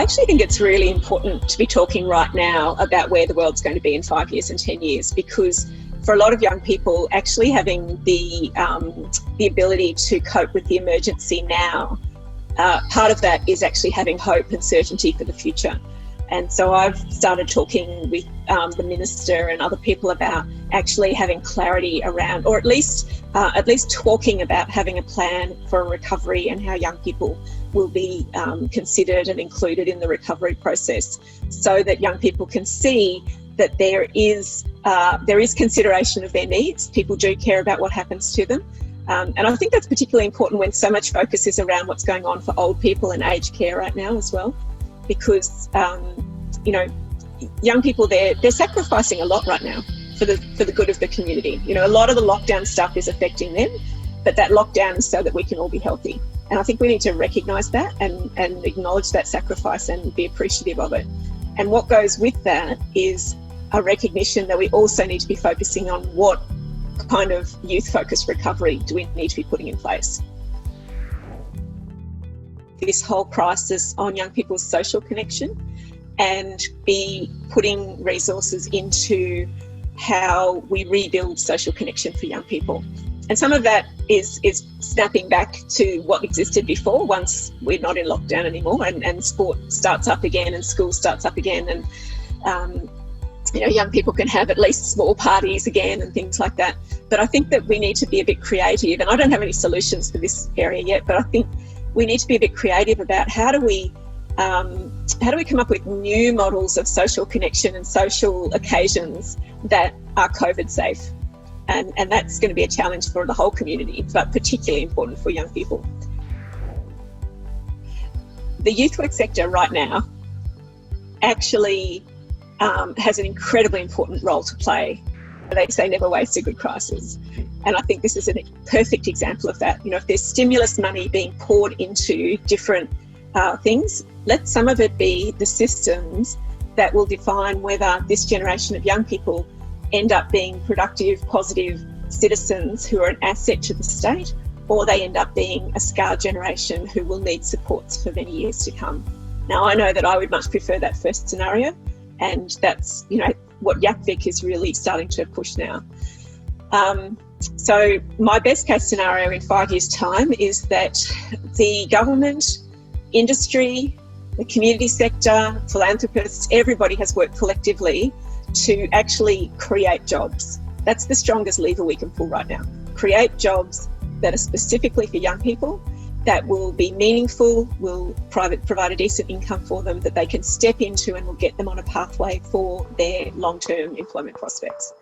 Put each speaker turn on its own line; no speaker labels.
actually think it's really important to be talking right now about where the world's going to be in 5 years and 10 years, because for a lot of young people, actually having the ability to cope with the emergency now, part of that is actually having hope and certainty for the future. And so I've started talking with the minister and other people about actually having clarity around, or at least talking about having a plan for a recovery and how young people will be considered and included in the recovery process, so that young people can see that there is consideration of their needs. People do care about what happens to them. And I think that's particularly important when so much focus is around what's going on for old people and aged care right now as well, because young people, they're sacrificing a lot right now for the good of the community. A lot of the lockdown stuff is affecting them, but that lockdown is so that we can all be healthy. And I think we need to recognise that and acknowledge that sacrifice and be appreciative of it. And what goes with that is a recognition that we also need to be focusing on what kind of youth-focused recovery do we need to be putting in place. This whole crisis on young people's social connection, and be putting resources into how we rebuild social connection for young people. And some of that is snapping back to what existed before, once we're not in lockdown anymore and sport starts up again and school starts up again, and young people can have at least small parties again and things like that. But I think that we need to be a bit creative, and I don't have any solutions for this area yet, but I think we need to be a bit creative about how do we come up with new models of social connection and social occasions that are COVID safe. And that's going to be a challenge for the whole community, but particularly important for young people. The youth work sector right now actually has an incredibly important role to play. They say never waste a good crisis. And I think this is a perfect example of that. If there's stimulus money being poured into different things, let some of it be the systems that will define whether this generation of young people end up being productive, positive citizens who are an asset to the state, or they end up being a scarred generation who will need supports for many years to come. Now, I know that I would much prefer that first scenario, and that's what YACVic is really starting to push now. So my best case scenario in 5 years' time is that the government, industry, the community sector, philanthropists, everybody has worked collectively to actually create jobs. That's the strongest lever we can pull right now. Create jobs that are specifically for young people, that will be meaningful, will provide a decent income for them that they can step into, and will get them on a pathway for their long-term employment prospects.